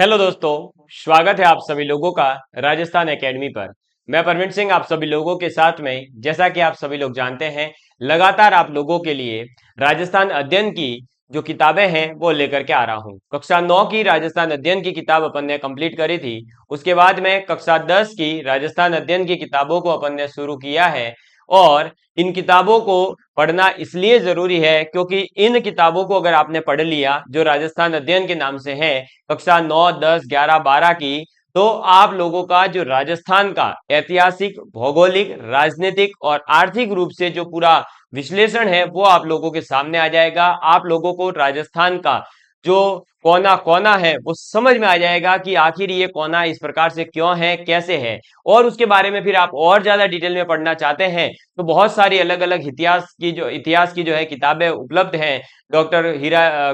Hello दोस्तों, स्वागत है आप सभी लोगों का राजस्थान एकेडमी पर। मैं परवीन सिंह आप सभी लोगों के साथ में, जैसा कि आप सभी लोग जानते हैं, लगातार आप लोगों के लिए राजस्थान अध्ययन की जो किताबें हैं वो लेकर के आ रहा हूं। कक्षा 9 की राजस्थान अध्ययन की किताब अपन ने कंप्लीट करी थी। उसके बाद में कक्षा 10 की राजस्थान अध्ययन की किताबों को अपन ने शुरू किया है। और इन किताबों को पढ़ना इसलिए जरूरी है क्योंकि इन किताबों को अगर आपने पढ़ लिया, जो राजस्थान अध्ययन के नाम से है, कक्षा 9, 10, 11, 12 की, तो आप लोगों का जो राजस्थान का ऐतिहासिक, भौगोलिक, राजनीतिक और आर्थिक रूप से जो पूरा विश्लेषण है वो आप लोगों के सामने आ जाएगा। आप लोगों को राजस्थान का जो कोना कोना है वो समझ में आ जाएगा कि आखिर ये कोना इस प्रकार से क्यों है, कैसे है। और उसके बारे में फिर आप और ज्यादा डिटेल में पढ़ना चाहते हैं तो बहुत सारी अलग अलग इतिहास की जो है किताबें उपलब्ध हैं। डॉक्टर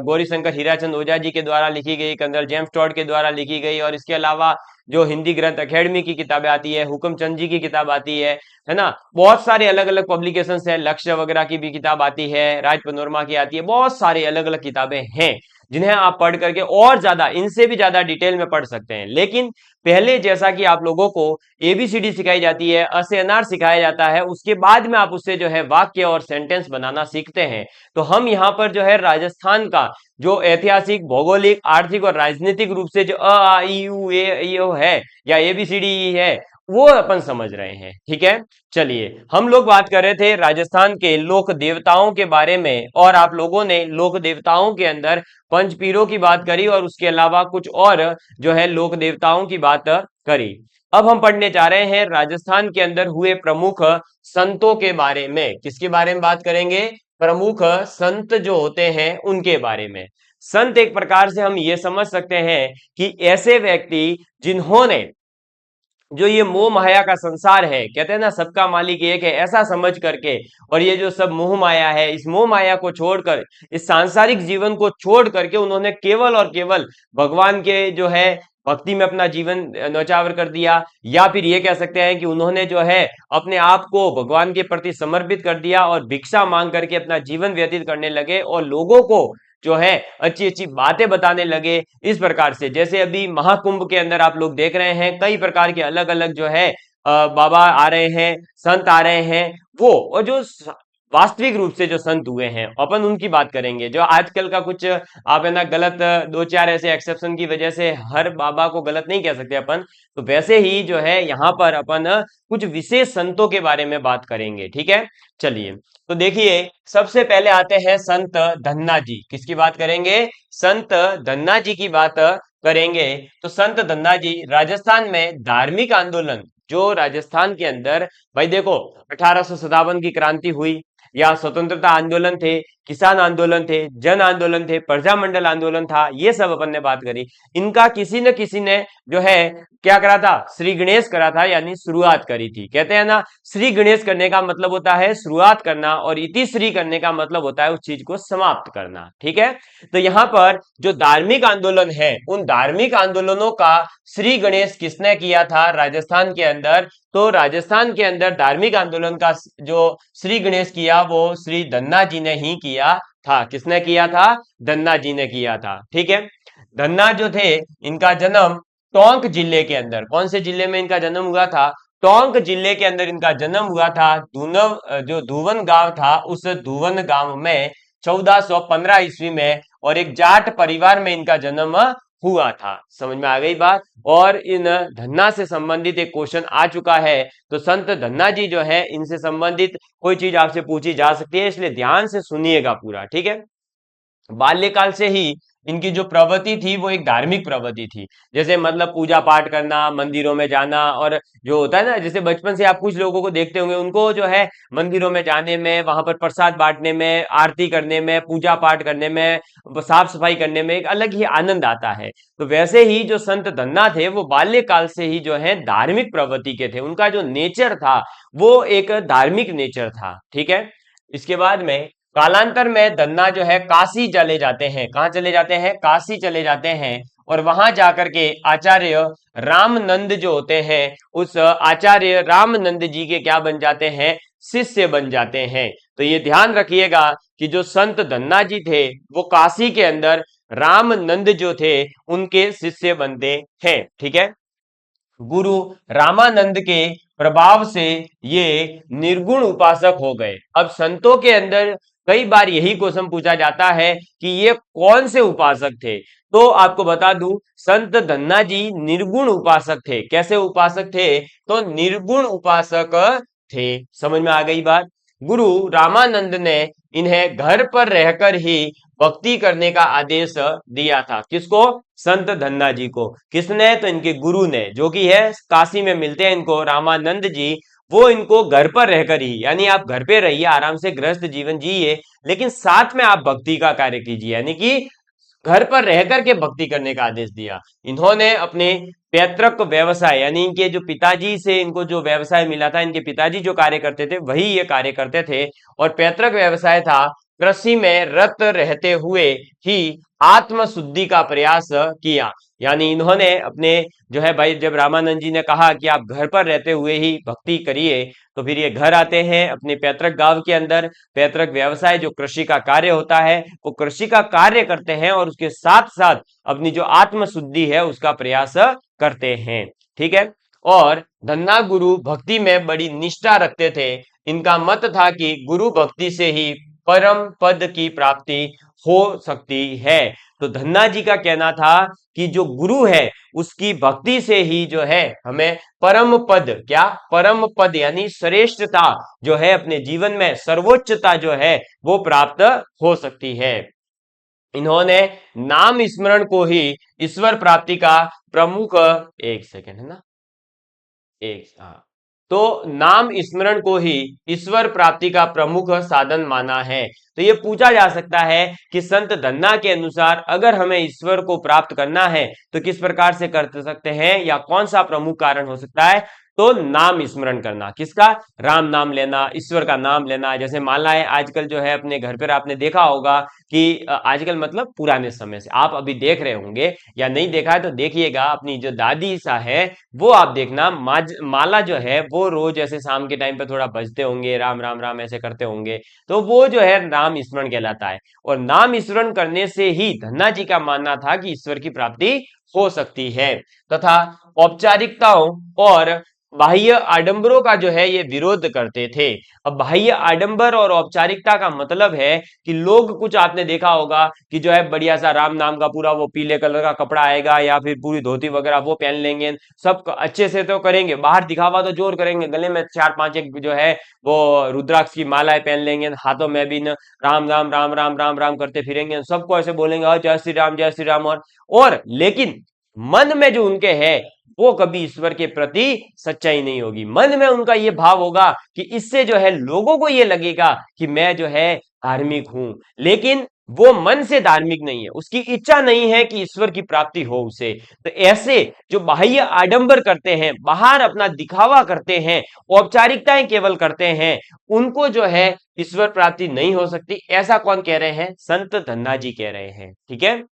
गौरीशंकर हीराचंद ओझा जी के द्वारा लिखी गई, कर्नल जेम्स टॉड के द्वारा लिखी गई, और इसके अलावा जो हिंदी ग्रंथ अकेडमी की किताबें आती है, हुक्मचंद जी की किताब आती है ना। बहुत सारे अलग अलग पब्लिकेशन है, लक्ष्य वगैरह की भी किताब आती है, राज पनोरमा की आती है। बहुत सारी अलग अलग किताबें हैं जिन्हें आप पढ़ करके और ज्यादा, इनसे भी ज्यादा डिटेल में पढ़ सकते हैं। लेकिन पहले जैसा कि आप लोगों को एबीसीडी सिखाई जाती है, अ से अनार सिखाया जाता है, उसके बाद में आप उससे जो है वाक्य और सेंटेंस बनाना सीखते हैं। तो हम यहाँ पर जो है राजस्थान का जो ऐतिहासिक, भौगोलिक, आर्थिक और राजनीतिक रूप से जो अ आ इ उ ए ई ओ है या एबीसीडी है वो अपन समझ रहे हैं। ठीक है, चलिए हम लोग बात कर रहे थे राजस्थान के लोक देवताओं के बारे में, और आप लोगों ने लोक देवताओं के अंदर पंचपीरों की बात करी और उसके अलावा कुछ और जो है लोक देवताओं की बात करी। अब हम पढ़ने जा रहे हैं राजस्थान के अंदर हुए प्रमुख संतों के बारे में। किसके बारे में बात करेंगे? प्रमुख संत जो होते हैं उनके बारे में। संत एक प्रकार से हम ये समझ सकते हैं कि ऐसे व्यक्ति जिन्होंने जो ये मोह माया का संसार है, कहते हैं ना सबका मालिक एक है, ऐसा समझ करके, और ये जो सब मोह माया है, इस मोह माया को छोड़कर, इस सांसारिक जीवन को छोड़ करके उन्होंने केवल और केवल भगवान के जो है भक्ति में अपना जीवन न्यौछावर कर दिया। या फिर ये कह सकते हैं कि उन्होंने जो है अपने आप को भगवान के प्रति समर्पित कर दिया और भिक्षा मांग करके अपना जीवन व्यतीत करने लगे और लोगों को जो है अच्छी अच्छी बातें बताने लगे। इस प्रकार से जैसे अभी महाकुंभ के अंदर आप लोग देख रहे हैं, कई प्रकार के अलग अलग जो है बाबा आ रहे हैं, संत आ रहे हैं, वो और जो वास्तविक रूप से जो संत हुए हैं अपन उनकी बात करेंगे। जो आजकल का कुछ आप है ना गलत दो चार ऐसे एक्सेप्शन की वजह से हर बाबा को गलत नहीं कह सकते अपन, तो वैसे ही जो है यहाँ पर अपन कुछ विशेष संतों के बारे में बात करेंगे। ठीक है, चलिए तो देखिए सबसे पहले आते हैं संत धन्ना जी। किसकी बात करेंगे? संत धन्ना जी की बात करेंगे। तो संत धन्ना जी राजस्थान में धार्मिक आंदोलन, जो राजस्थान के अंदर, भाई देखो 1857 की क्रांति हुई, या स्वतंत्रता आंदोलन थे, किसान आंदोलन थे, जन आंदोलन थे, प्रजामंडल आंदोलन था, ये सब अपन ने बात करी। इनका किसी न किसी ने जो है क्या करा था? श्री गणेश करा था, यानी शुरुआत करी थी। कहते हैं ना श्री गणेश करने का मतलब होता है शुरुआत करना, और इति श्री करने का मतलब होता है उस चीज को समाप्त करना। ठीक है, तो यहाँ पर जो धार्मिक आंदोलन है, उन धार्मिक आंदोलनों का श्री गणेश किसने किया था राजस्थान के अंदर? तो राजस्थान के अंदर धार्मिक आंदोलन का जो श्री गणेश किया वो श्री धन्ना जी ने ही किया था। किसने किया था? धन्ना जी ने किया था। ठीक है, धन्ना जो थे इनका जन्म टोंक जिले के अंदर, कौन से जिले में इनका जन्म हुआ था? टोंक जिले के अंदर इनका जन्म हुआ था। जो धुवन गांव था, उस धुवन गांव में 1415 ईस्वी में, और एक जाट परिवार में इनका जन्म हुआ था। समझ में आ गई बात? और इन धन्ना से संबंधित एक क्वेश्चन आ चुका है, तो संत धन्ना जी जो है इनसे संबंधित कोई चीज आपसे पूछी जा सकती है, इसलिए ध्यान से सुनिएगा पूरा। ठीक है, बाल्यकाल से ही इनकी जो प्रवृत्ति थी वो एक धार्मिक प्रवृत्ति थी। जैसे मतलब पूजा पाठ करना, मंदिरों में जाना, और जो होता है ना, जैसे बचपन से आप कुछ लोगों को देखते होंगे, उनको जो है मंदिरों में जाने में, वहां पर प्रसाद बांटने में, आरती करने में, पूजा पाठ करने में, साफ सफाई करने में एक अलग ही आनंद आता है। तो वैसे ही जो संत धन्ना थे वो बाल्यकाल से ही जो है धार्मिक प्रवृत्ति के थे। उनका जो नेचर था वो एक धार्मिक नेचर था। ठीक है, इसके बाद में कालांतर में धन्ना जो है काशी चले जाते हैं। कहाँ चले जाते हैं? काशी चले जाते हैं, और वहां जाकर के आचार्य रामनंद जो होते हैं, उस आचार्य रामनंद जी के क्या बन जाते हैं? शिष्य बन जाते हैं। तो ये ध्यान रखिएगा कि जो संत धन्ना जी थे वो काशी के अंदर रामानंद जो थे उनके शिष्य बनते हैं। ठीक है, गुरु रामानंद के प्रभाव से ये निर्गुण उपासक हो गए। अब संतों के अंदर कई बार यही क्वेश्चन पूछा जाता है कि ये कौन से उपासक थे। तो आपको बता दूं, संत धन्ना जी निर्गुण उपासक थे। कैसे उपासक थे? तो निर्गुण उपासक थे। समझ में आ गई बात। गुरु रामानंद ने इन्हें घर पर रहकर ही भक्ति करने का आदेश दिया था। किसको? संत धन्ना जी को। किसने? तो इनके गुरु ने, जो कि है काशी में मिलते हैं इनको रामानंद जी। वो इनको घर पर रहकर ही, यानी आप घर पे रहिए, आराम से गृहस्थ जीवन जिए, लेकिन साथ में आप भक्ति का कार्य कीजिए, यानी कि घर पर रह करके भक्ति करने का आदेश दिया। इन्होंने अपने पैतृक व्यवसाय, यानी इनके जो पिताजी से इनको जो व्यवसाय मिला था, इनके पिताजी जो कार्य करते थे वही ये कार्य करते थे, और पैतृक व्यवसाय था कृषि में रत रहते हुए ही आत्म शुद्धि का प्रयास किया। यानी इन्होंने अपने जो है भाई, जब रामानंद जी ने कहा कि आप घर पर रहते हुए ही भक्ति करिए, तो फिर ये घर आते हैं अपने पैतृक गांव के अंदर। पैतृक व्यवसाय जो कृषि का कार्य होता है, वो कृषि का कार्य करते हैं और उसके साथ साथ अपनी जो आत्म शुद्धि है उसका प्रयास करते हैं। ठीक है, और धन्ना गुरु भक्ति में बड़ी निष्ठा रखते थे। इनका मत था कि गुरु भक्ति से ही परम पद की प्राप्ति हो सकती है। तो धन्ना जी का कहना था कि जो गुरु है उसकी भक्ति से ही जो है हमें परम पद, क्या? परम पद यानी श्रेष्ठता जो है, अपने जीवन में सर्वोच्चता जो है वो प्राप्त हो सकती है। इन्होंने नाम स्मरण को ही ईश्वर प्राप्ति का प्रमुख, एक सेकेंड है ना, एक, हाँ, तो नाम स्मरण को ही ईश्वर प्राप्ति का प्रमुख साधन माना है। तो ये पूछा जा सकता है कि संत धन्ना के अनुसार अगर हमें ईश्वर को प्राप्त करना है तो किस प्रकार से कर सकते हैं, या कौन सा प्रमुख कारण हो सकता है? तो नाम स्मरण करना। किसका? राम नाम लेना, ईश्वर का नाम लेना। जैसे मालाएं आजकल जो है अपने घर पर आपने देखा होगा कि आजकल मतलब पुराने समय से आप अभी देख रहे होंगे, या नहीं देखा है तो देखिएगा, अपनी जो दादी सा है वो आप देखना, माला जो है वो रोज ऐसे शाम के टाइम पे थोड़ा बजते होंगे, राम राम राम ऐसे करते होंगे, तो वो जो है नाम स्मरण कहलाता है। और नाम स्मरण करने से ही धन्ना जी का मानना था कि ईश्वर की प्राप्ति हो सकती है, तथा औपचारिकताओं और बाह्य आडंबरों का जो है ये विरोध करते थे। अब बाह्य आडंबर और औपचारिकता का मतलब है कि लोग, कुछ आपने देखा होगा कि जो है बढ़िया सा राम नाम का पूरा वो पीले कलर का कपड़ा आएगा, या फिर पूरी धोती वगैरह वो पहन लेंगे, सब अच्छे से तो करेंगे, बाहर दिखावा तो जोर करेंगे, गले में 4-5 एक जो है वो रुद्राक्ष की मालाएं पहन लेंगे, हाथों में भी न राम राम राम राम राम राम करते फिरेंगे, सबको ऐसे बोलेंगे जय श्री राम जय श्री राम। और लेकिन मन में जो उनके है वो कभी ईश्वर के प्रति सच्चाई नहीं होगी। मन में उनका ये भाव होगा कि इससे जो है लोगों को ये लगेगा कि मैं जो है धार्मिक हूं, लेकिन वो मन से धार्मिक नहीं है, उसकी इच्छा नहीं है कि ईश्वर की प्राप्ति हो उसे। तो ऐसे जो बाह्य आडंबर करते हैं, बाहर अपना दिखावा करते हैं, औपचारिकताएं केवल करते हैं, उनको जो है ईश्वर प्राप्ति नहीं हो सकती। ऐसा कौन कह रहे हैं? संत धन्ना जी कह रहे हैं। ठीक है,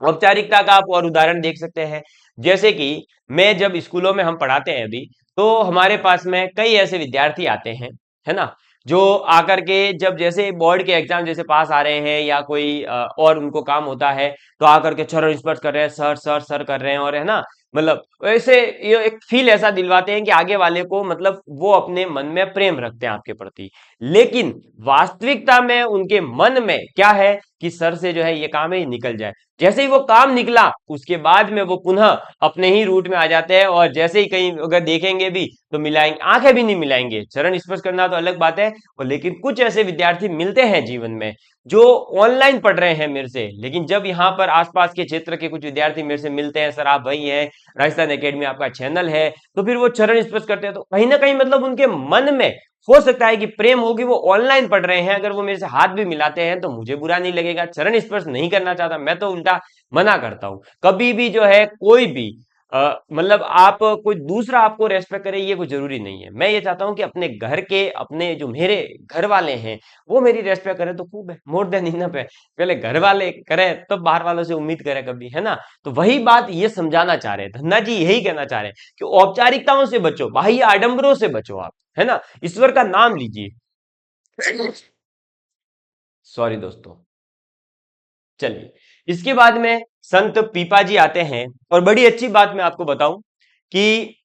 औपचारिकता का आप और उदाहरण देख सकते हैं। जैसे कि मैं जब स्कूलों में हम पढ़ाते हैं अभी, तो हमारे पास में कई ऐसे विद्यार्थी आते हैं, है ना, जो आकर के जब जैसे बोर्ड के एग्जाम जैसे पास आ रहे हैं या कोई और उनको काम होता है, तो आकर के चरण स्पर्श कर रहे हैं, सर सर सर कर रहे हैं, और है ना, मतलब वैसे ये एक फील ऐसा दिलवाते हैं कि आगे वाले को मतलब वो अपने मन में प्रेम रखते हैं आपके प्रति। लेकिन वास्तविकता में उनके मन में क्या है कि सर से जो है ये काम है, ये निकल जाए। जैसे ही वो काम निकला उसके बाद में वो पुनः अपने ही रूट में आ जाते हैं, और जैसे ही कहीं अगर देखेंगे भी तो मिलाएंगे, आंखें भी नहीं मिलाएंगे। चरण स्पर्श करना तो अलग बात है। और लेकिन कुछ ऐसे विद्यार्थी मिलते हैं जीवन में जो ऑनलाइन पढ़ रहे हैं मेरे से, लेकिन जब यहाँ पर आसपास के क्षेत्र के कुछ विद्यार्थी मेरे से मिलते हैं, सर आप वही हैं, राजस्थान एकेडमी आपका चैनल है, तो फिर वो चरण स्पर्श करते हैं, तो कहीं ना कहीं मतलब उनके मन में हो सकता है कि प्रेम होगी, वो ऑनलाइन पढ़ रहे हैं, अगर वो मेरे से हाथ भी मिलाते हैं तो मुझे बुरा नहीं लगेगा। चरण स्पर्श नहीं करना चाहता, मैं तो उल्टा मना करता हूं। कभी भी जो है कोई भी मतलब आप कोई दूसरा आपको रेस्पेक्ट करे ये कोई जरूरी नहीं है। मैं ये चाहता हूं कि अपने घर के, अपने जो मेरे घर वाले हैं वो मेरी रेस्पेक्ट करें तो खूब है, मोर देन इनफ है। पहले घर वाले करें तो बाहर वालों से उम्मीद करें कभी, है ना। तो वही बात ये समझाना चाह रहे हैं धन्ना जी, यही कहना चाह रहे हैं कि औपचारिकताओं से बचो, बाह्य आडंबरों से बचो आप, है ना, ईश्वर का नाम लीजिए। सॉरी दोस्तों, चलिए इसके बाद में संत पीपा जी आते हैं। और बड़ी अच्छी बात मैं आपको बताऊं कि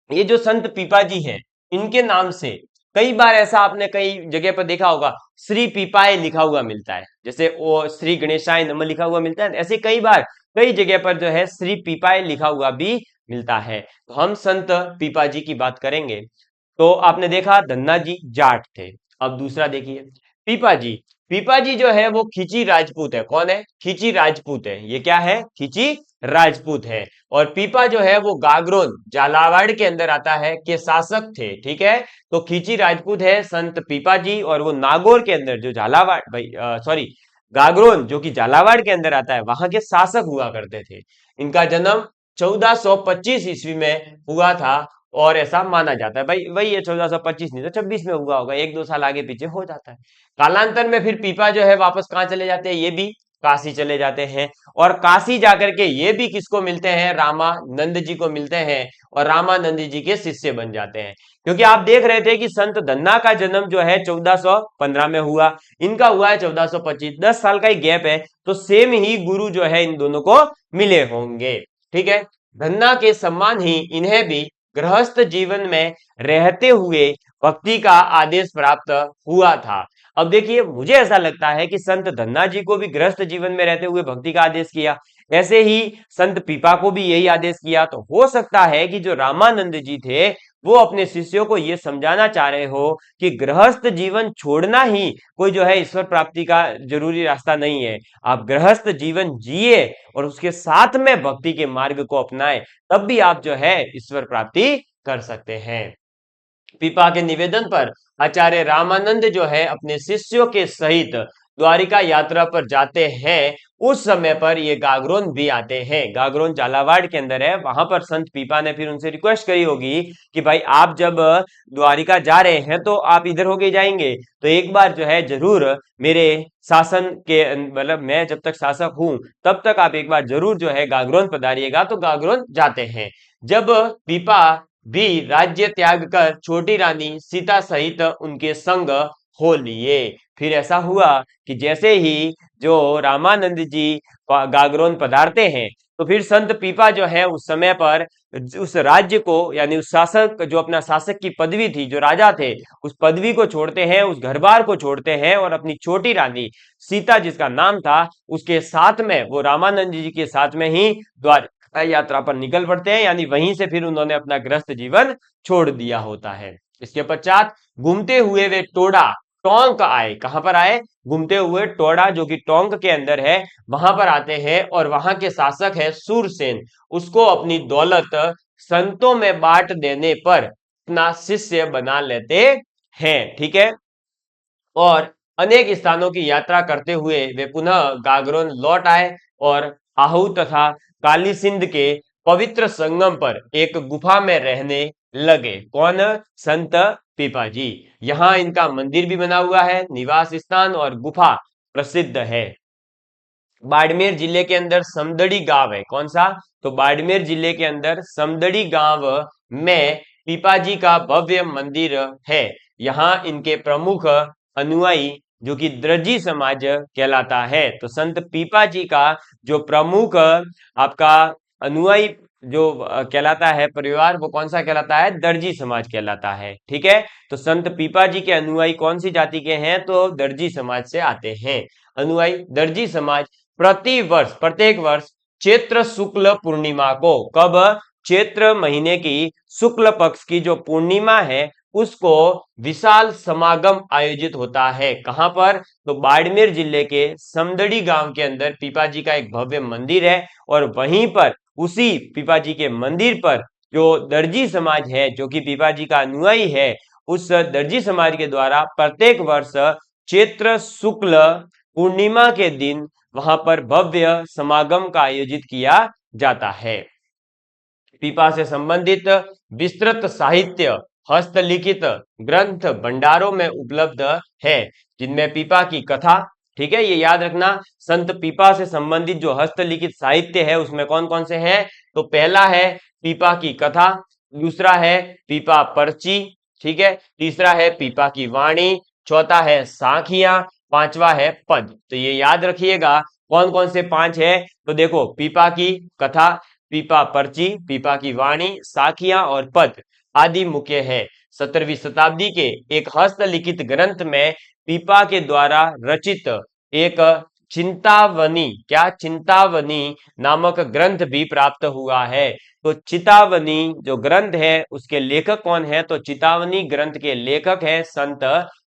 ये जो संत पीपा जी हैं, इनके नाम से कई बार ऐसा आपने कई जगह पर देखा होगा, श्री पीपाय लिखा हुआ मिलता है। जैसे वो श्री गणेशाय नमः लिखा हुआ मिलता है, ऐसे कई बार कई जगह पर जो है श्री पीपाय लिखा हुआ भी मिलता है। तो हम संत पीपा जी की बात करेंगे। तो आपने देखा धन्ना जी जाट थे। अब दूसरा देखिए पीपा जी। पीपा जी जो है वो खींची राजपूत है। कौन है? खींची राजपूत है। ये क्या है? खींची राजपूत है। और पीपा जो है वो गागरोन झालावाड़ के अंदर आता है के शासक थे। ठीक है, तो खींची राजपूत है संत पीपा जी, और वो नागौर के अंदर जो झालावाड़ भाई सॉरी गागरोन जो कि झालावाड़ के अंदर आता है वहां के शासक हुआ करते थे। इनका जन्म 1425 ईस्वी में हुआ था और ऐसा माना जाता है। भाई वही है, 1425 नहीं तो 26 में हुआ होगा, एक दो साल आगे पीछे हो जाता है। कालांतर में फिर पीपा जो है वापस कहाँ चले जाते हैं? ये भी काशी चले जाते हैं। और काशी जाकर के ये भी किसको मिलते हैं? रामानंद जी को मिलते हैं और रामानंद जी के शिष्य बन जाते हैं। क्योंकि आप देख रहे थे कि संत धन्ना का जन्म जो है 1415 में हुआ, इनका हुआ है 1425, 10 साल का ही गैप है। तो सेम ही गुरु जो है इन दोनों को मिले होंगे। ठीक है, धन्ना के सम्मान ही इन्हें भी गृहस्थ जीवन में रहते हुए भक्ति का आदेश प्राप्त हुआ था। अब देखिए मुझे ऐसा लगता है कि संत धन्ना जी को भी गृहस्थ जीवन में रहते हुए भक्ति का आदेश किया, ऐसे ही संत पीपा को भी यही आदेश किया। तो हो सकता है कि जो रामानंद जी थे वो अपने शिष्यों को ये समझाना चाह रहे हो कि गृहस्थ जीवन छोड़ना ही कोई जो है ईश्वर प्राप्ति का जरूरी रास्ता नहीं है। आप गृहस्थ जीवन जिए और उसके साथ में भक्ति के मार्ग को अपनाएं, तब भी आप जो है ईश्वर प्राप्ति कर सकते हैं। पीपा के निवेदन पर आचार्य रामानंद जो है अपने शिष्यों के सहित द्वारिका यात्रा पर जाते हैं। उस समय पर ये गागरोन भी आते हैं। गागरोन झालावाड़ के अंदर है। वहां पर संत पीपा ने फिर उनसे रिक्वेस्ट करी होगी कि भाई आप जब द्वारिका जा रहे हैं तो आप इधर होके जाएंगे, तो एक बार जो है जरूर मेरे शासन के मतलब मैं जब तक शासक हूं तब तक आप एक बार जरूर जो है गागरोन पधारिएगा। तो गागरोन जाते हैं। जब पीपा भी राज्य त्याग कर छोटी रानी सीता सहित उनके संग हो लिए। फिर ऐसा हुआ कि जैसे ही जो रामानंद जी गागरोन पधारते हैं तो फिर संत पीपा जो है उस समय पर उस राज्य को यानी उस शासक जो अपना शासक की पदवी थी, जो राजा थे, उस पदवी को छोड़ते हैं, उस घर बार को छोड़ते हैं और अपनी छोटी रानी सीता जिसका नाम था उसके साथ में वो रामानंद जी के साथ में ही द्वार यात्रा पर निकल पड़ते हैं। यानी वहीं से फिर उन्होंने अपना गृहस्थ जीवन छोड़ दिया होता है। इसके पश्चात घूमते हुए वे टोडा टोंक आए। कहां पर आए? घूमते हुए टोडा जो कि टोंक के अंदर है वहां पर आते हैं और वहां के शासक है सूरसेन। उसको अपनी दौलत संतों में बांट देने पर अपना शिष्य बना लेते हैं। ठीक है, और अनेक स्थानों की यात्रा करते हुए वे पुनः गागरोन लौट आए और आहू तथा काली सिंध के पवित्र संगम पर एक गुफा में रहने लगे। कौन? संत पीपा जी। यहाँ इनका मंदिर भी बना हुआ है, निवास स्थान और गुफा प्रसिद्ध है। बाड़मेर जिले के अंदर समदड़ी गांव है। कौन सा? तो बाड़मेर जिले के अंदर समदड़ी गांव में पीपा जी का भव्य मंदिर है। यहाँ इनके प्रमुख अनुयायी जो कि दर्जी समाज कहलाता है। तो संत पीपा जी का जो प्रमुख आपका अनुयायी जो कहलाता है परिवार, वो कौन सा कहलाता है? दर्जी समाज कहलाता है। ठीक है, तो संत पीपा जी के अनुयायी कौन सी जाति के हैं? तो दर्जी समाज से आते हैं अनुयायी। दर्जी समाज प्रति वर्ष प्रत्येक वर्ष चैत्र शुक्ल पूर्णिमा को, कब? चैत्र महीने की शुक्ल पक्ष की जो पूर्णिमा है उसको विशाल समागम आयोजित होता है। कहां पर? तो बाड़मेर जिले के समदड़ी गांव के अंदर पीपा जी का एक भव्य मंदिर है और वहीं पर उसी पीपा जी के मंदिर पर जो दर्जी समाज है जो कि पीपा जी का अनुयायी है, उस दर्जी समाज के द्वारा प्रत्येक वर्ष चैत्र शुक्ल पूर्णिमा के दिन वहां पर भव्य समागम का आयोजित किया जाता है। पीपा से संबंधित विस्तृत साहित्य हस्तलिखित ग्रंथ भंडारों में उपलब्ध है, जिनमें पीपा की कथा, ठीक है ये याद रखना, संत पीपा से संबंधित जो हस्तलिखित साहित्य है उसमें कौन कौन से हैं? तो पहला है पीपा की कथा, दूसरा है पीपा पर्ची, ठीक है, तीसरा है पीपा की वाणी, चौथा है साखियां, पांचवा है पद। तो ये याद रखिएगा कौन कौन से 5 है? तो देखो, पीपा की कथा, पीपा पर्ची, पीपा की वाणी, साखियां और पद आदि मुख्य है। 17वीं शताब्दी के एक हस्तलिखित ग्रंथ में पीपा के द्वारा रचित एक चिंतावनी, क्या चिंतावनी नामक ग्रंथ भी प्राप्त हुआ है। तो चितावनी जो ग्रंथ है उसके लेखक कौन है? तो चितावनी ग्रंथ के लेखक है संत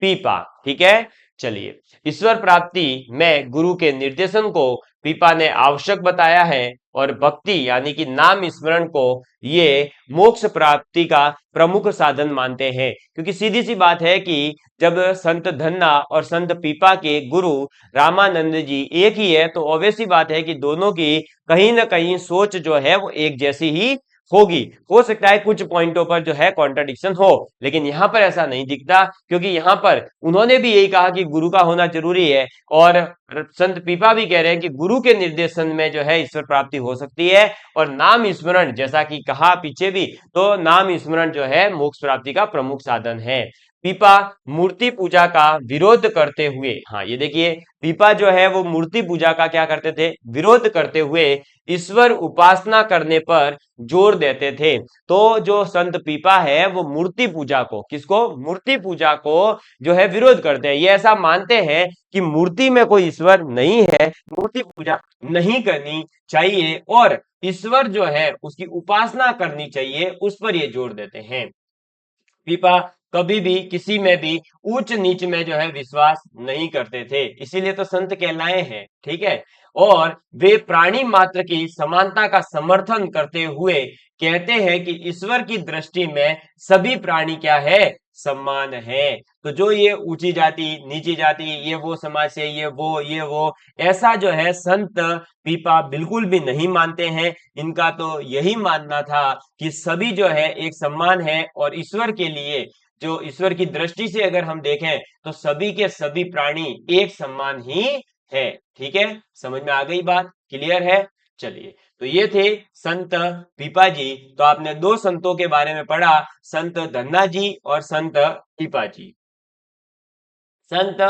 पीपा। ठीक है, चलिए, ईश्वर प्राप्ति में गुरु के निर्देशन को पीपा ने आवश्यक बताया है और भक्ति यानी कि नाम स्मरण को ये मोक्ष प्राप्ति का प्रमुख साधन मानते हैं। क्योंकि सीधी सी बात है कि जब संत धन्ना और संत पीपा के गुरु रामानंद जी एक ही है, तो ऑब्वियस सी बात है कि दोनों की कहीं ना कहीं सोच जो है वो एक जैसी ही होगी। हो सकता है कुछ पॉइंटों पर जो है कॉन्ट्रडिक्शन हो, लेकिन यहां पर ऐसा नहीं दिखता, क्योंकि यहां पर उन्होंने भी यही कहा कि गुरु का होना जरूरी है, और संत पीपा भी कह रहे हैं कि गुरु के निर्देशन में जो है ईश्वर प्राप्ति हो सकती है। और नाम स्मरण, जैसा कि कहा पीछे भी, तो नाम स्मरण जो है मोक्ष प्राप्ति का प्रमुख साधन है। पीपा मूर्ति पूजा का विरोध करते हुए, हाँ ये देखिए, पीपा जो है वो मूर्ति पूजा का क्या करते थे? विरोध करते हुए ईश्वर उपासना करने पर जोर देते थे। तो जो संत पीपा है वो मूर्ति पूजा को, किसको? मूर्ति पूजा को जो है विरोध करते हैं। ये ऐसा मानते हैं कि मूर्ति में कोई ईश्वर नहीं है, मूर्ति पूजा नहीं करनी चाहिए, और ईश्वर जो है उसकी उपासना करनी चाहिए, उस पर ये जोर देते हैं। पीपा कभी भी किसी में भी ऊंच नीच में जो है विश्वास नहीं करते थे, इसीलिए तो संत कहलाए हैं। ठीक है, और वे प्राणी मात्र की समानता का समर्थन करते हुए कहते हैं कि ईश्वर की दृष्टि में सभी प्राणी क्या है? समान है। तो जो ये ऊंची जाति, नीची जाति, ये वो समाज से, ये वो ऐसा जो है संत पीपा बिल्कुल भी नहीं मानते हैं। इनका तो यही मानना था कि सभी जो है एक समान है, और ईश्वर के लिए, जो ईश्वर की दृष्टि से अगर हम देखें तो सभी के सभी प्राणी एक समान ही है। ठीक है, समझ में आ गई बात? क्लियर है? चलिए, तो ये थे संत पीपा जी। तो आपने दो संतों के बारे में पढ़ा, संत धन्ना जी और संत पीपा जी। संत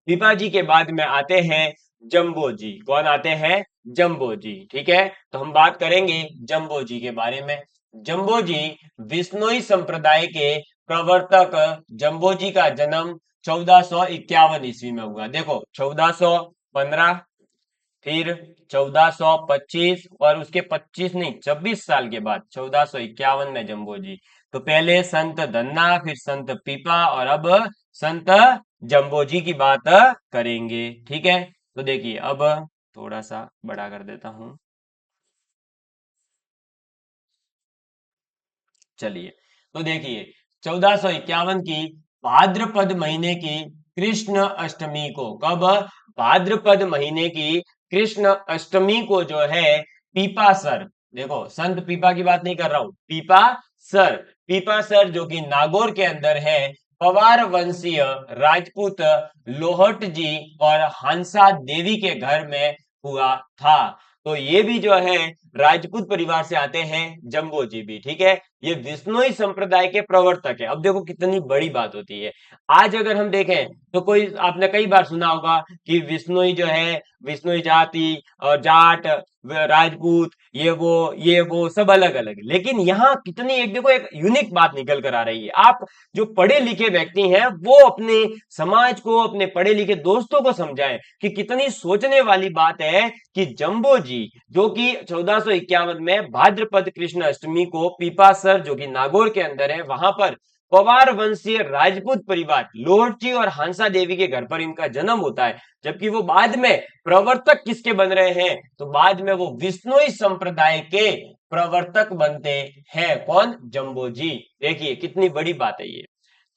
पीपा जी के बाद में आते हैं जम्बो जी। कौन आते हैं? जम्बो जी। ठीक है, तो हम बात करेंगे जम्बो जी के बारे में। जम्बो जी विश्नोई संप्रदाय के प्रवर्तक। जम्बो जी का जन्म 1451 ईस्वी में हुआ। देखो, 1415, फिर 1425, और उसके 25 नहीं 26 साल के बाद 1451 में जम्बो जी। तो पहले संत धन्ना, फिर संत पीपा, और अब संत जम्बो जी की बात करेंगे। ठीक है, तो देखिए, अब थोड़ा सा बड़ा कर देता हूं। चलिए, तो देखिए, 1451 की भाद्रपद महीने की कृष्ण अष्टमी को, कब? भाद्रपद महीने की कृष्ण अष्टमी को जो है पीपा सर, देखो संत पीपा की बात नहीं कर रहा हूं, पीपा सर, पीपा सर जो कि नागौर के अंदर है, पवार वंशीय राजपूत लोहट जी और हंसा देवी के घर में हुआ था। तो ये भी जो है राजपूत परिवार से आते हैं, जम्बो जी भी। ठीक है, ये विश्नोई संप्रदाय के प्रवर्तक है। अब देखो कितनी बड़ी बात होती है। आज अगर हम देखें तो कोई, आपने कई बार सुना होगा कि विश्नोई जो है, विश्नोई जाति और जाट, राजपूत, ये वो सब अलग अलग, लेकिन यहाँ कितनी एक, देखो एक यूनिक बात निकल कर आ रही है। आप जो पढ़े लिखे व्यक्ति हैं वो अपने समाज को, अपने पढ़े लिखे दोस्तों को समझाएं कि कितनी सोचने वाली बात है कि जम्बो जी जो कि 1451 में भाद्रपद कृष्ण अष्टमी को पीपासर जो कि नागौर के अंदर है, वहां पर पवार वंशीय राजपूत परिवार लोहट जी और हंसा देवी के घर पर इनका जन्म होता है। जबकि वो बाद में प्रवर्तक किसके बन रहे हैं? तो बाद में वो विश्नोई संप्रदाय के प्रवर्तक बनते हैं। कौन? जम्बो जी। देखिए कितनी बड़ी बात है ये।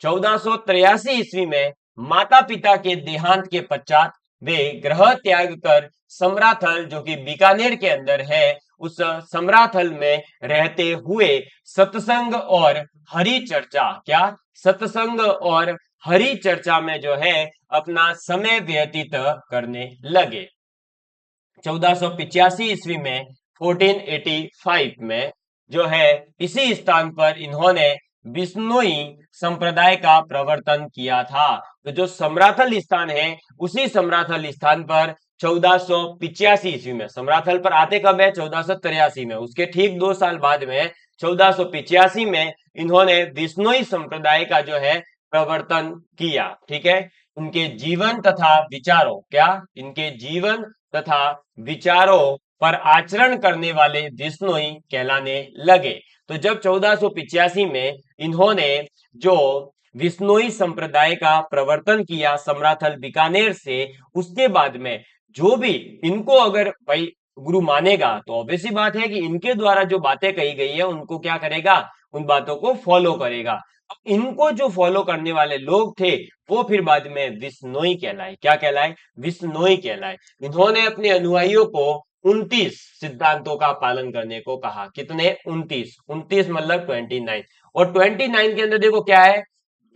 1483 ईस्वी में माता पिता के देहांत के पश्चात वे गृह त्याग कर समराथल जो कि बीकानेर के अंदर है, उस समराथल में रहते हुए सत्संग और हरि चर्चा, क्या? सत्संग और हरि चर्चा में जो है अपना समय व्यतीत करने लगे। 1485 ईस्वी में 1485 में जो है इसी स्थान पर इन्होंने बिश्नोई संप्रदाय का प्रवर्तन किया था। तो जो समराथल स्थान है, उसी समराथल स्थान पर 1485 ईस्वी में। समराथल पर आते कब है? 1483 में। उसके ठीक 2 साल बाद में 1485 में इन्होंने विश्नोई संप्रदाय का जो है प्रवर्तन किया। ठीक है, इनके जीवन तथा विचारों, क्या इनके जीवन तथा विचारों पर आचरण करने वाले विश्नोई कहलाने लगे। तो जब 1485 में इन्होंने जो विश्नोई संप्रदाय का प्रवर्तन किया समराथल बीकानेर से, उसके बाद में जो भी इनको अगर भाई गुरु मानेगा तो ऑब्वियसली बात है कि इनके द्वारा जो बातें कही गई है उनको क्या करेगा? उन बातों को फॉलो करेगा। इनको जो फॉलो करने वाले लोग थे वो फिर बाद में विश्नोई कहलाए। क्या कहलाए? विश्नोई कहलाए। इन्होंने अपने अनुयायियों को 29 सिद्धांतों का पालन करने को कहा। कितने? 29। 29 मतलब 29। और 29 के अंदर देखो क्या है?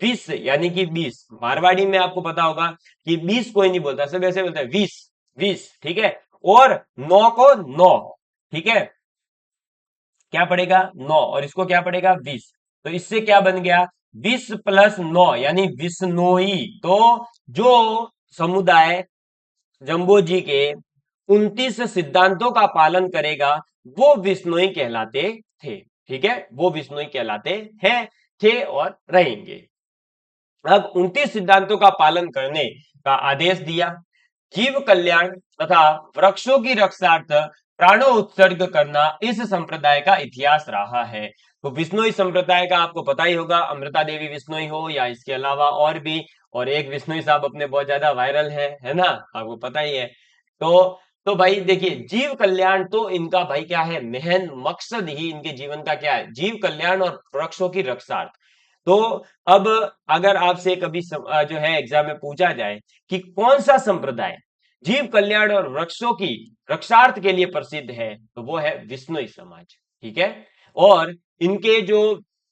20 यानी कि 20। मारवाड़ी में आपको पता होगा कि 20 कोई नहीं बोलता, सब ऐसे बोलता है 20 20। ठीक है, और 9 को 9। ठीक है, क्या पड़ेगा? 9, और इसको क्या पड़ेगा? 20। तो इससे क्या बन गया? 20 प्लस 9 यानी विश्नोई। तो जो समुदाय जंबोजी के 29 सिद्धांतों का पालन करेगा वो विश्नोई कहलाते थे। ठीक है, वो विश्नोई कहलाते हैं, थे और रहेंगे। अब 29 सिद्धांतों का पालन करने का आदेश दिया। जीव कल्याण तथा वृक्षों की रक्षार्थ प्राणों उत्सर्ग करना इस संप्रदाय का इतिहास रहा है। तो विश्नोई संप्रदाय का आपको पता ही होगा, अमृता देवी विश्नोई हो या इसके अलावा और भी, और एक विश्नोई साहब अपने बहुत ज्यादा वायरल है ना, आपको पता ही है। तो भाई देखिए, जीव कल्याण तो इनका भाई क्या है? महन मकसद ही इनके जीवन का क्या है? जीव कल्याण और वृक्षों की रक्षार्थ। तो अब अगर आपसे कभी जो है एग्जाम में पूछा जाए कि कौन सा संप्रदाय जीव कल्याण और वृक्षों की रक्षार्थ के लिए प्रसिद्ध है, तो वो है विश्नोई समाज। ठीक है, और इनके जो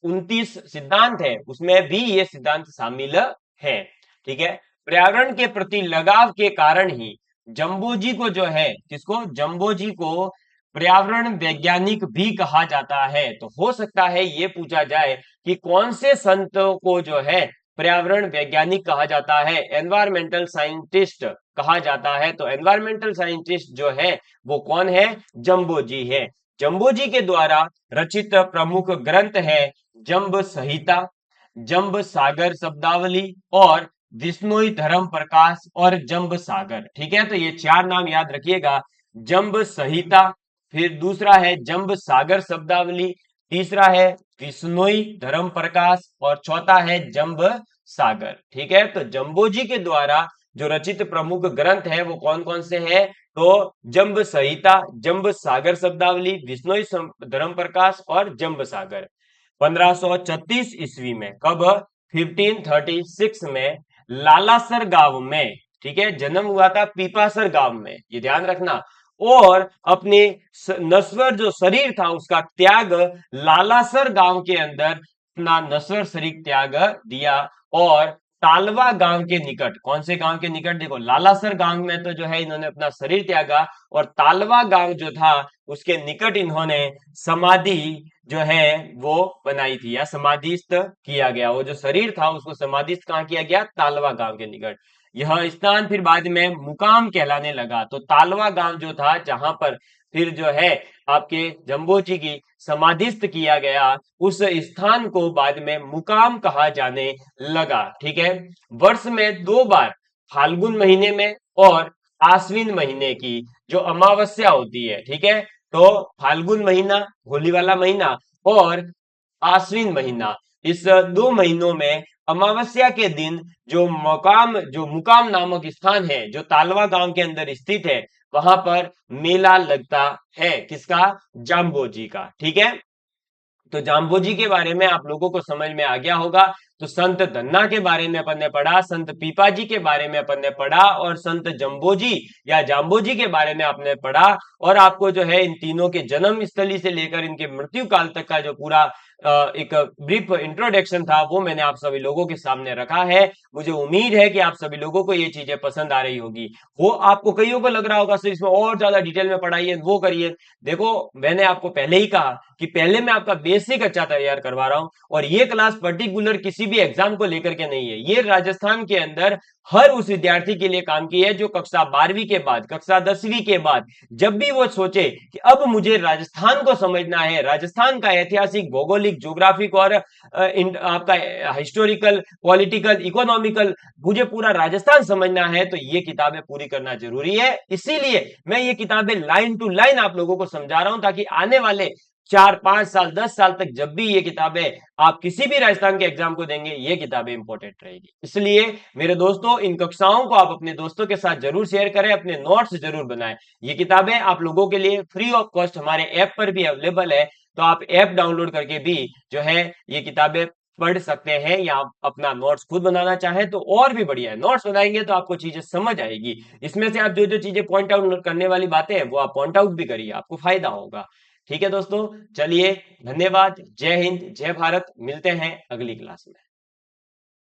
29 सिद्धांत है उसमें भी ये सिद्धांत शामिल है। ठीक है, पर्यावरण के प्रति लगाव के कारण ही जंबोजी को जो है, किसको? जंबोजी को पर्यावरण वैज्ञानिक भी कहा जाता है। तो हो सकता है ये पूछा जाए कि कौन से संतों को जो है पर्यावरण वैज्ञानिक कहा जाता है, एनवायरमेंटल साइंटिस्ट कहा जाता है। तो एनवायरमेंटल साइंटिस्ट जो है वो कौन है? जंबोजी है। जंबोजी के द्वारा रचित प्रमुख ग्रंथ है जंब संहिता, जंब सागर शब्दावली और विश्नोई धर्म प्रकाश और जंब सागर। ठीक है, तो ये 4 नाम याद रखिएगा। जंब संहिता, फिर दूसरा है जंब सागर शब्दावली, तीसरा है विश्नोई धर्म प्रकाश और चौथा है जंब सागर। ठीक है, तो जंबोजी के द्वारा जो रचित प्रमुख ग्रंथ है वो कौन कौन से हैं? तो जंब संहिता, जंब सागर शब्दावली, विश्नोई धर्म प्रकाश और जंब सागर। 1536 ईस्वी में, कब? 1536 में लालासर गांव में, ठीक है, जन्म हुआ था पीपासर गांव में, ये ध्यान रखना। और अपने नश्वर जो शरीर था उसका त्याग लालासर गांव के अंदर अपना नश्वर शरीर त्याग दिया। और तालवा गांव के निकट, कौन से गांव के निकट? देखो, लालासर गांव में तो जो है इन्होंने अपना शरीर त्यागा, और तालवा गांव जो था उसके निकट इन्होंने समाधि जो है वो बनाई थी, या समाधिस्थ किया गया। वो जो शरीर था उसको समाधिस्थ कहाँ किया गया? तालवा गांव के निकट। यह स्थान फिर बाद में मुकाम कहलाने लगा। तो तालवा गांव जो था जहां पर फिर जो है आपके जंबोजी की समाधिस्थ किया गया, उस स्थान को बाद में मुकाम कहा जाने लगा। ठीक है, वर्ष में 2 बार फाल्गुन महीने में और आश्विन महीने की जो अमावस्या होती है, ठीक है, तो फाल्गुन महीना होली वाला महीना और आश्विन महीना, इस 2 महीनों में अमावस्या के दिन जो मुकाम नामक स्थान है जो तालवा गांव के अंदर स्थित है, वहां पर मेला लगता है। किसका? जाम्बोजी का। ठीक है, तो जाम्बोजी के बारे में आप लोगों को समझ में आ गया होगा। तो संत धन्ना के बारे में अपन ने पढ़ा, संत पीपाजी के बारे में अपन ने पढ़ा, और संत जंबोजी या जाम्बोजी के बारे में आपने पढ़ा। और आपको जो है इन तीनों के जन्म स्थली से लेकर इनके मृत्यु काल तक का जो पूरा एक ब्रीफ इंट्रोडक्शन था वो मैंने आप सभी लोगों के सामने रखा है। मुझे उम्मीद है कि आप सभी लोगों को ये चीजें पसंद आ रही होगी। वो आपको कईयों को लग रहा होगा सर इसमें और ज्यादा डिटेल में पढ़ाइए, वो करिए। देखो, मैंने आपको पहले ही कहा कि पहले मैं आपका बेसिक अच्छा तैयार करवा रहा हूं, और ये क्लास पर्टिकुलर किसी भी एग्जाम को लेकर के नहीं है, ये राजस्थान के अंदर हर उस विद्यार्थी के लिए काम की है जो कक्षा 12वीं के बाद, कक्षा 10वीं के बाद जब भी वो सोचे कि अब मुझे राजस्थान को समझना है, राजस्थान का ऐतिहासिक, भौगोलिक, ज्योग्राफिक और आपका हिस्टोरिकल, पॉलिटिकल, इकोनॉमिकल, मुझे पूरा राजस्थान समझना है, तो ये किताबें पूरी करना जरूरी है। इसीलिए मैं ये किताबें लाइन टू लाइन आप लोगों को समझा रहा हूं, ताकि आने वाले 4, 5 साल, 10 साल तक जब भी ये किताबें आप किसी भी राजस्थान के एग्जाम को देंगे, ये किताबें इंपॉर्टेंट रहेगी। इसलिए मेरे दोस्तों, इन कक्षाओं को आप अपने दोस्तों के साथ जरूर शेयर करें, अपने नोट्स जरूर बनाएं। ये किताबें आप लोगों के लिए फ्री ऑफ कॉस्ट हमारे ऐप पर भी अवेलेबल है, तो आप ऐप डाउनलोड करके भी जो है ये किताबें पढ़ सकते हैं, या आप अपना नोट्स खुद बनाना चाहें तो और भी बढ़िया है। नोट्स बनाएंगे तो आपको चीजें समझ आएगी, इसमें से आप जो जो चीजें पॉइंट आउट करने वाली बातें हैं वो आप पॉइंट आउट भी करिए, आपको फायदा होगा। ठीक है दोस्तों, चलिए, धन्यवाद, जय हिंद, जय भारत, मिलते हैं अगली क्लास में।